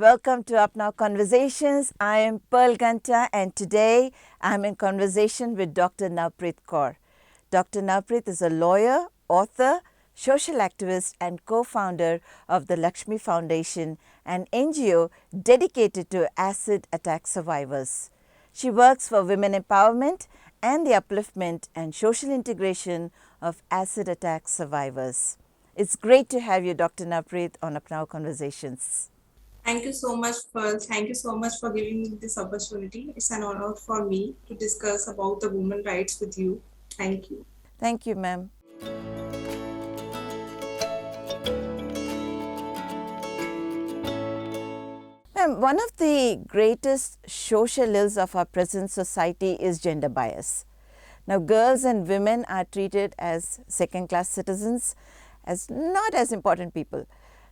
welcome to Apnao Conversations. I am Pearl Ganta and today I am in conversation with Dr. Navpreet Kaur. Dr. Navpreet is a lawyer, author, social activist and co-founder of the Laxmi Foundation, an NGO dedicated to acid attack survivors. She works for women empowerment and the upliftment and social integration of acid attack survivors. It's great to have you, Dr. Navpreet, on Apnao Conversations. Thank you so much, Pearl. Thank you so much for giving me this opportunity. It's an honor for me to discuss about the women's rights with you. Thank you. Thank you, ma'am. Ma'am, one of the greatest social ills of our present society is gender bias. Now, girls and women are treated as second-class citizens, as not as important people.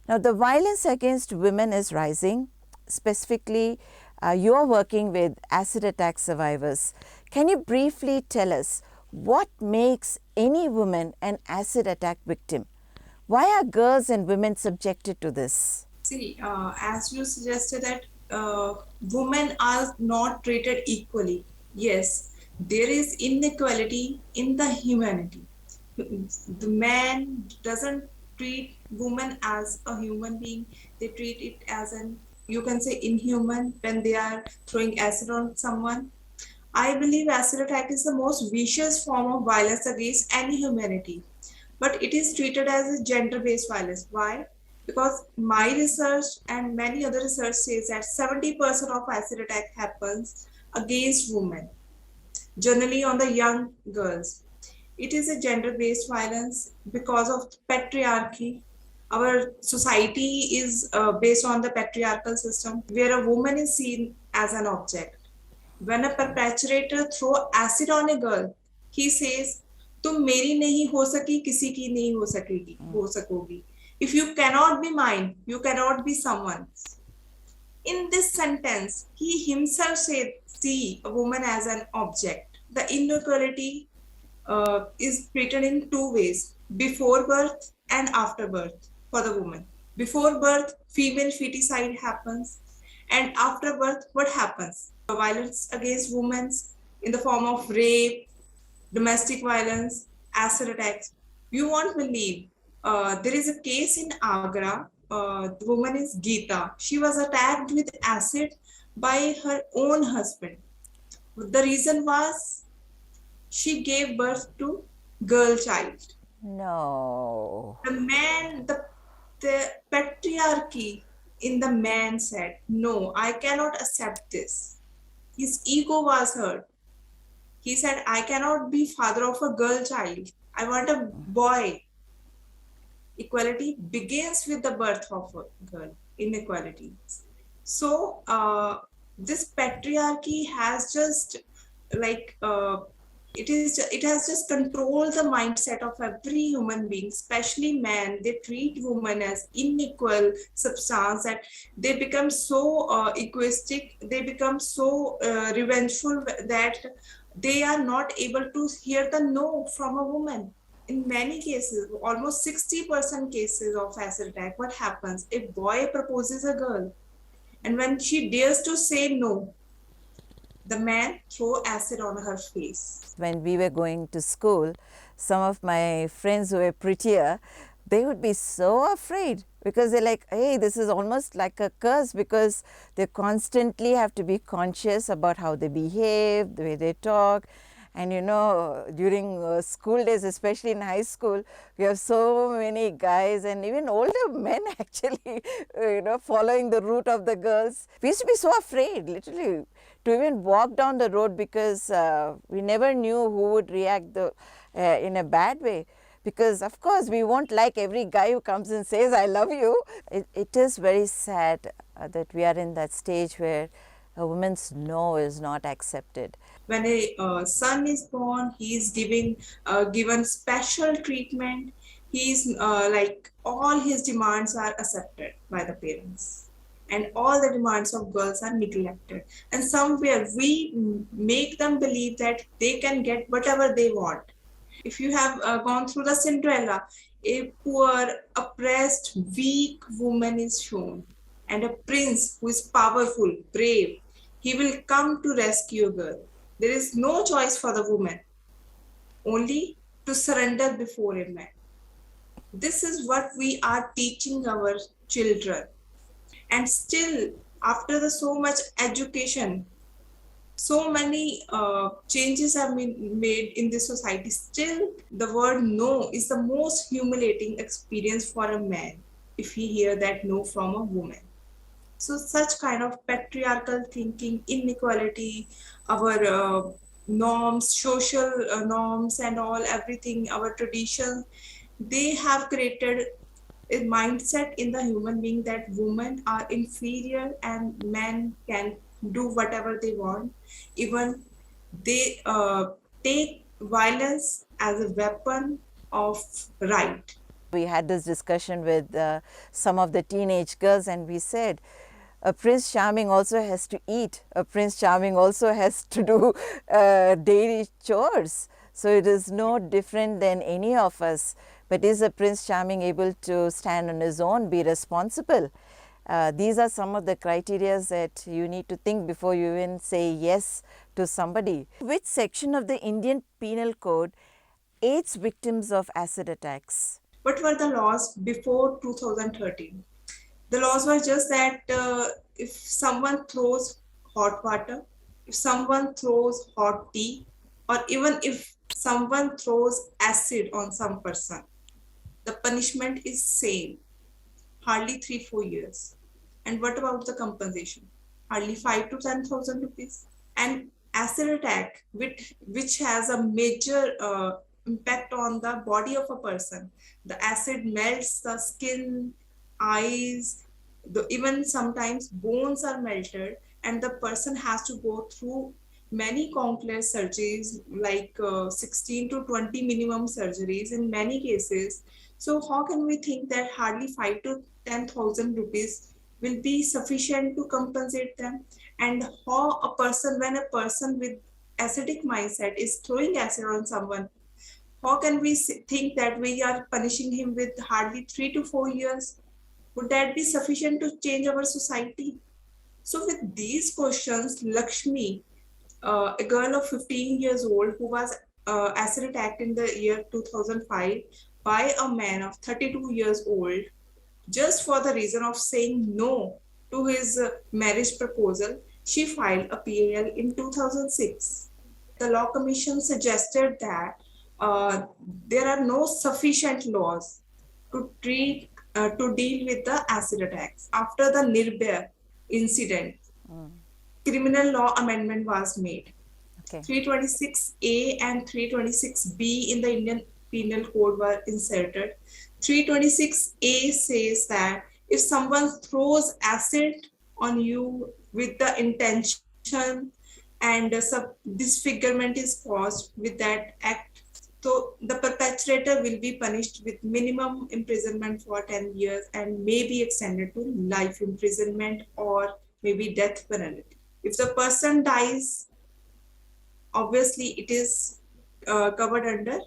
Now, the violence against women is rising. Specifically, you are working with acid attack survivors. Can you briefly tell us what makes any woman an acid attack victim? Why are girls and women subjected to this? See, as you suggested that women are not treated equally. Yes, there is inequality in the humanity. The man doesn't treat women as a human being. They treat it as an, you can say, inhuman when they are throwing acid on someone. I believe acid attack is the most vicious form of violence against any humanity, but it is treated as a gender-based violence. Why? Because my research and many other research says that 70% of acid attack happens against women, generally on the young girls. It is a gender-based violence because of patriarchy. Our society is based on the patriarchal system where a woman is seen as an object. When a perpetrator throw acid on a girl, he says, तुम मेरी नहीं हो सकी, किसी की नहीं हो सकोगी. If you cannot be mine, you cannot be someone's. In this sentence, he himself said, see a woman as an object. The inequality is treated in two ways, before birth and after birth for the woman. Before birth, female feticide happens, and after birth, what happens? Violence against women in the form of rape, domestic violence, acid attacks. You won't believe. There is a case in Agra. The woman is Gita. She was attacked with acid by her own husband. The reason was she gave birth to girl child. No. The man, the patriarchy in the man said, no, I cannot accept this. His ego was hurt. He said, I cannot be father of a girl child. I want a boy. Equality begins with the birth of a girl, inequality. So this patriarchy has just it has just controlled the mindset of every human being, especially men. They treat women as unequal substance that they become so egoistic, they become so revengeful that they are not able to hear the no from a woman. In many cases, almost 60% cases of acid attack, what happens? A boy proposes a girl, and when she dares to say no, the man throw acid on her face. When we were going to school, some of my friends who were prettier, they would be so afraid because they're like, hey, this is almost like a curse because they constantly have to be conscious about how they behave, the way they talk. And you know, during school days, especially in high school, we have so many guys and even older men actually, following the route of the girls. We used to be so afraid, literally, to even walk down the road because we never knew who would react in a bad way. Because of course, we won't like every guy who comes and says, I love you. It is very sad that we are in that stage where a woman's no is not accepted. When a son is born, he is given special treatment. He's like all his demands are accepted by the parents, and all the demands of girls are neglected. And somewhere we make them believe that they can get whatever they want. If you have gone through the Cinderella, a poor, oppressed, weak woman is shown. and a prince who is powerful, brave. He will come to rescue a girl. There is no choice for the woman, only to surrender before a man. This is what we are teaching our children. And still, after the so much education, so many changes have been made in this society, still the word no is the most humiliating experience for a man if he hear that no from a woman. So such kind of patriarchal thinking, inequality, our norms, social norms and all, everything, our traditions, they have created a mindset in the human being that women are inferior and men can do whatever they want. Even they take violence as a weapon of right. We had this discussion with some of the teenage girls, and we said, a Prince Charming also has to eat. A Prince Charming also has to do daily chores. So it is no different than any of us. But is a Prince Charming able to stand on his own, be responsible? These are some of the criteria that you need to think before you even say yes to somebody. Which section of the Indian Penal Code aids victims of acid attacks? What were the laws before 2013? The laws were just that if someone throws hot water, if someone throws hot tea, or even if someone throws acid on some person, the punishment is same, hardly 3-4 years. And what about the compensation? Hardly 5 to 10,000 rupees. And acid attack, which has a major impact on the body of a person. The acid melts the skin, eyes, even sometimes bones are melted, and the person has to go through many complex surgeries, like 16 to 20 minimum surgeries in many cases. So how can we think that hardly 5 to 10,000 rupees will be sufficient to compensate them? And how a person, when a person with acidic mindset is throwing acid on someone, how can we think that we are punishing him with hardly 3 to 4 years? Would that be sufficient to change our society? So with these questions, Lakshmi, a girl of 15 years old who was acid attacked in the year 2005 by a man of 32 years old, just for the reason of saying no to his marriage proposal, she filed a PAL in 2006. The Law Commission suggested that there are no sufficient laws to deal with the acid attacks. After the Nirbhaya incident, criminal law amendment was made. Okay. 326A and 326B in the Indian Penal Code were inserted. 326A says that if someone throws acid on you with the intention and disfigurement is caused with that act, so the perpetrator will be punished with minimum imprisonment for 10 years and may be extended to life imprisonment or maybe death penalty. If the person dies, obviously it is covered under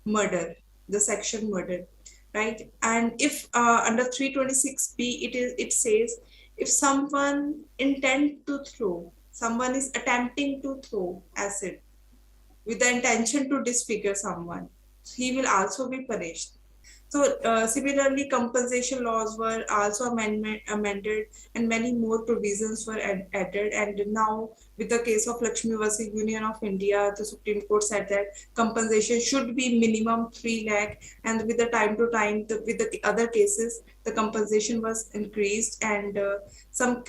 murder, the section murder, right? And if under 326B, it says if someone intend to throw, someone is attempting to throw acid with the intention to disfigure someone, he will also be punished. So similarly, compensation laws were also amended and many more provisions were added. And now with the case of Laxmi versus Union of India, the Supreme Court said that compensation should be minimum 3 lakh. And with the time to time, with the other cases, the compensation was increased and some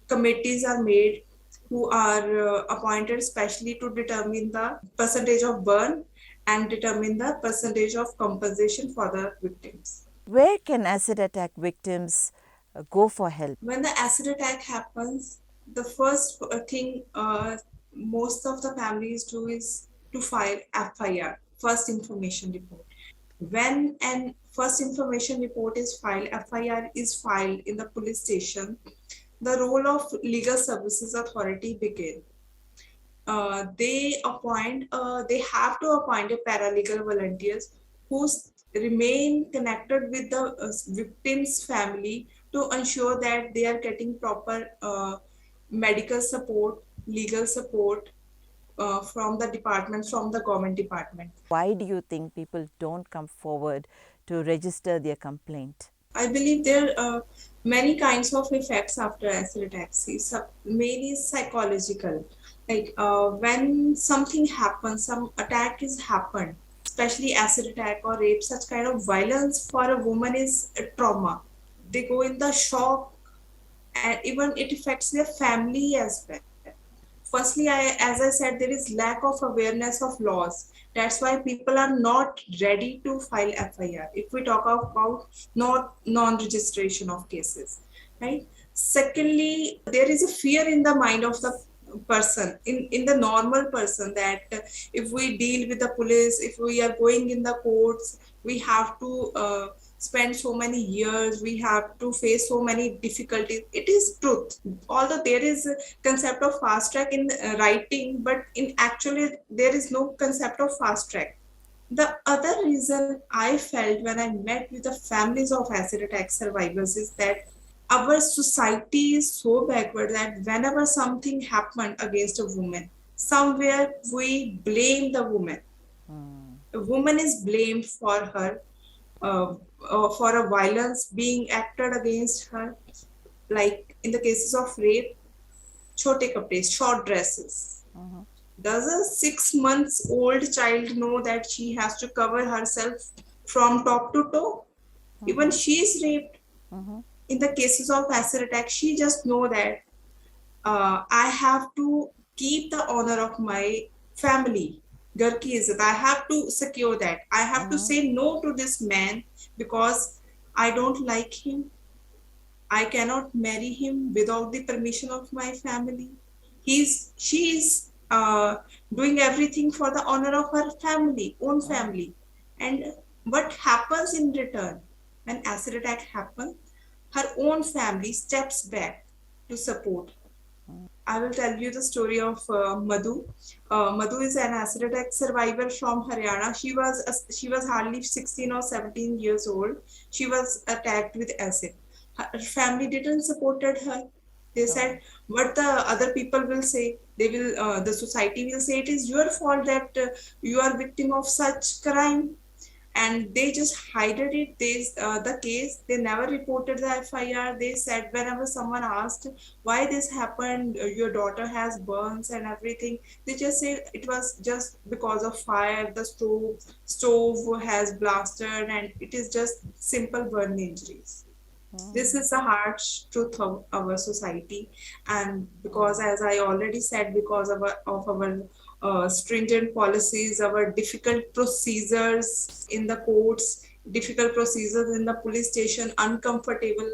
committees are made who are appointed specially to determine the percentage of burn and determine the percentage of compensation for the victims. Where can acid attack victims go for help? When the acid attack happens, the first thing most of the families do is to file FIR, first information report. When an first information report is filed, FIR is filed in the police station, the role of legal services authority begins. They have to appoint a paralegal volunteers who remain connected with the victim's family to ensure that they are getting proper medical support, legal support from the department, from the government department. Why do you think people don't come forward to register their complaint? I believe there are many kinds of effects after acid attacks. Mainly psychological. Like when something happens, some attack is happened, especially acid attack or rape, such kind of violence for a woman is a trauma. They go in the shock, and even it affects their family as well. Firstly, as I said, there is lack of awareness of laws. That's why people are not ready to file FIR. If we talk about not non-registration of cases, right? Secondly, there is a fear in the mind of the person, in the normal person, that if we deal with the police, if we are going in the courts, we have to spend so many years, we have to face so many difficulties. It is truth, although there is a concept of fast track in writing, but in actually there is no concept of fast track. The other reason I felt when I met with the families of acid attack survivors is that our society is so backward that whenever something happened against a woman, somewhere we blame the woman. A woman is blamed uh, for a violence being acted against her, like in the cases of rape, chote kapde, short dresses. Does a 6 months old child know that she has to cover herself from top to toe? Even she is raped. In the cases of acid attack, she just know that I have to keep the honor of my family. Ghar ki izzat. I have to secure that. I have to say no to this man because I don't like him. I cannot marry him without the permission of my family. She is doing everything for the honor of her family, own family. And what happens in return when acid attack happens? Her own family steps back to support. I will tell you the story of Madhu. Madhu is an acid attack survivor from Haryana. She was hardly 16 or 17 years old. She was attacked with acid. Her family didn't supported her. They said, "What the other people will say? They will. The society will say it is your fault that you are victim of such crime." And they just hided it. The case, they never reported the FIR. They said whenever someone asked why this happened, your daughter has burns and everything, they just say it was just because of fire. The stove has blasted, and it is just simple burn injuries. This is the harsh truth of our society. And because, as I already said, because of our stringent policies, our difficult procedures in the courts, difficult procedures in the police station, uncomfortable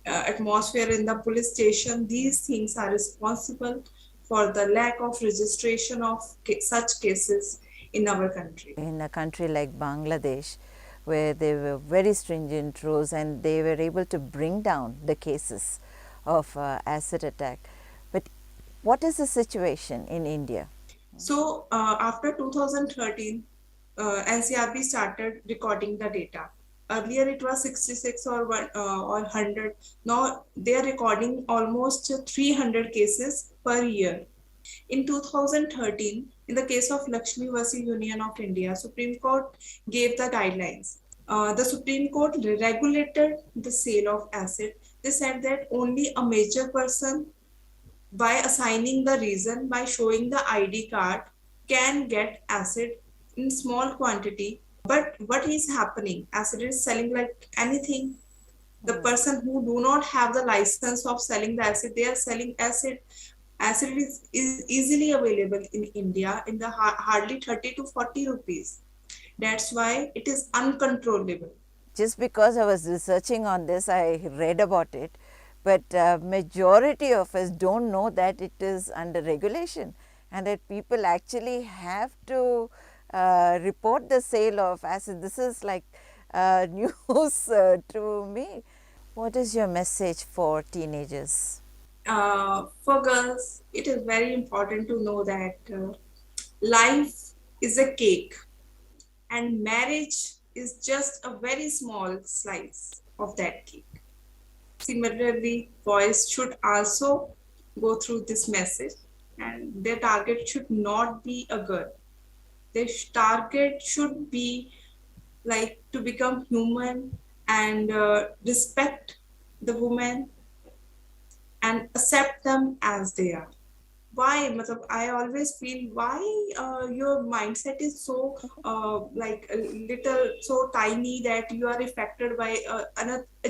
atmosphere in the police station, these things are responsible for the lack of registration of such cases in our country. In a country like Bangladesh, where there were very stringent rules and they were able to bring down the cases of acid attack. But what is the situation in India? So after 2013, NCRB started recording the data. Earlier it was 66 or 100. Now they are recording almost 300 cases per year. In 2013, in the case of Laxmi versus Union of India, Supreme Court gave the guidelines. The Supreme Court regulated the sale of acid. They said that only a major person, by assigning the reason, by showing the ID card, can get acid in small quantity. But what is happening? Acid is selling like anything. The person who do not have the license of selling the acid, they are selling acid. Acid is easily available in India in the hardly 30 to 40 rupees. That's why it is uncontrollable. Just because I was researching on this, I read about it, but majority of us don't know that it is under regulation and that people actually have to report the sale of acid. This is like news to me. What is your message for teenagers? For girls, it is very important to know that life is a cake and marriage is just a very small slice of that cake. Similarly, boys should also go through this message, and their target should not be a girl. Their target should be like to become human and respect the woman and accept them as they are. Why? Matlab, I always feel why your mindset is so like a little so tiny that you are affected by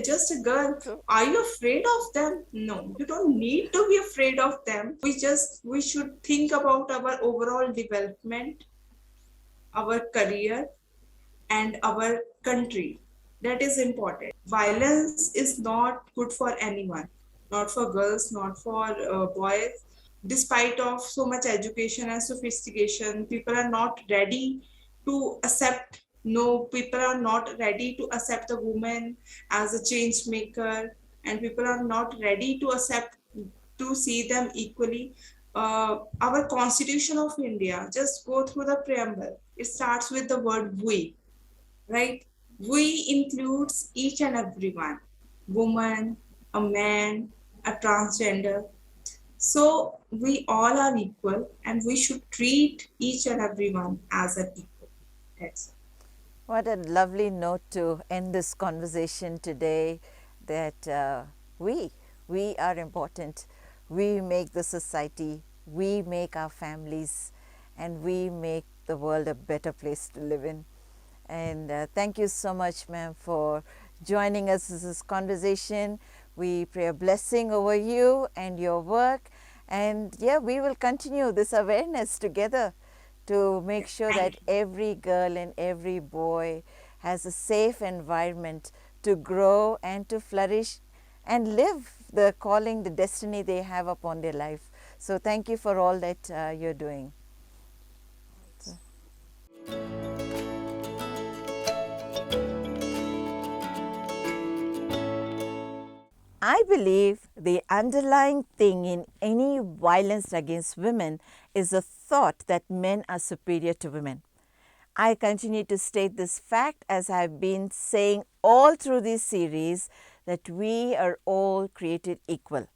just a girl. True. Are you afraid of them? No, you don't need to be afraid of them. We should think about our overall development, our career, and our country. That is important. Violence is not good for anyone, not for girls, not for boys. Despite of so much education and sophistication, people are not ready to accept. No, people are not ready to accept a woman as a change maker, and people are not ready to accept to see them equally. Our Constitution of India, just go through the preamble. It starts with the word we, right? We includes each and everyone, woman, a man, a transgender. So we all are equal and we should treat each and everyone as an equal. That's it. What a lovely note to end this conversation today, that we are important. We make the society, we make our families, and we make the world a better place to live in. And thank you so much, ma'am, for joining us in this conversation. We pray a blessing over you and your work. And yeah, we will continue this awareness together to make sure Thank that you. every girl and every boy has a safe environment to grow and to flourish and live the calling, the destiny they have upon their life. So thank you for all that you're doing. I believe the underlying thing in any violence against women is a thought that men are superior to women. I continue to state this fact, as I've been saying all through this series, that we are all created equal.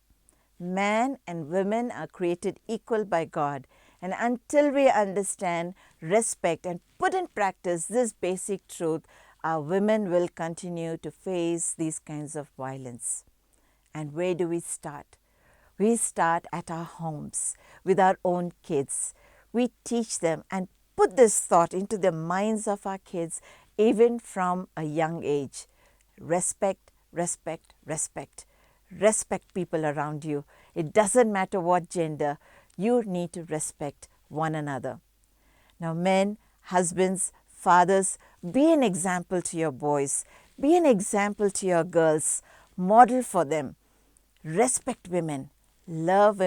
Man and women are created equal by God. And until we understand, respect, and put in practice this basic truth, our women will continue to face these kinds of violence. And where do we start? We start at our homes with our own kids. We teach them and put this thought into the minds of our kids even from a young age. Respect, respect, respect. Respect people around you. It doesn't matter what gender, you need to respect one another. Now, men, husbands, fathers, be an example to your boys, be an example to your girls, model for them. Respect women, love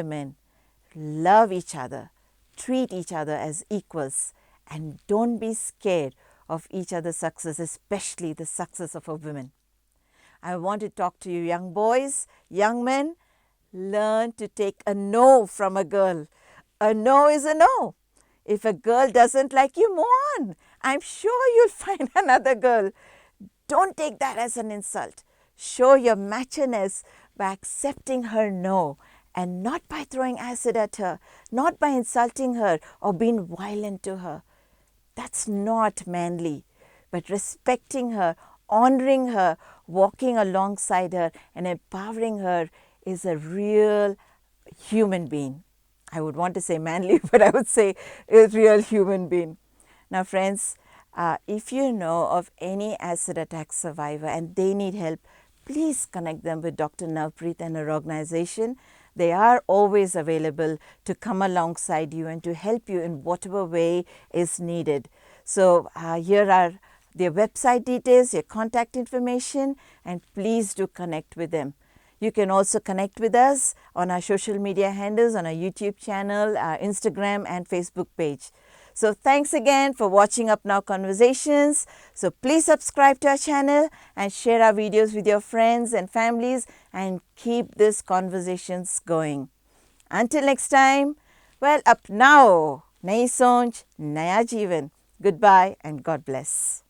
each other, treat each other as equals, and don't be scared of each other's success, especially the success of a woman. I want to talk to you, young boys, young men. Learn to take a no from a girl. A no is a no. If a girl doesn't like you, move on. I'm sure you'll find another girl. Don't take that as an insult. Show your maturity by accepting her no, and not by throwing acid at her, not by insulting her or being violent to her. That's not manly. But respecting her, honoring her, walking alongside her, and empowering her is a real human being. I would want to say manly, but I would say a real human being. Now, friends, if you know of any acid attack survivor and they need help, please connect them with Dr. Navpreet and her organization. They are always available to come alongside you and to help you in whatever way is needed. So here are their website details, their contact information, and please do connect with them. You can also connect with us on our social media handles, on our YouTube channel, our Instagram and Facebook page. So thanks again for watching Apnao Conversations. So please subscribe to our channel and share our videos with your friends and families and keep these conversations going. Until next time, well, Apnao, Nayi Sonch, Naya Jeevan. Goodbye and God bless.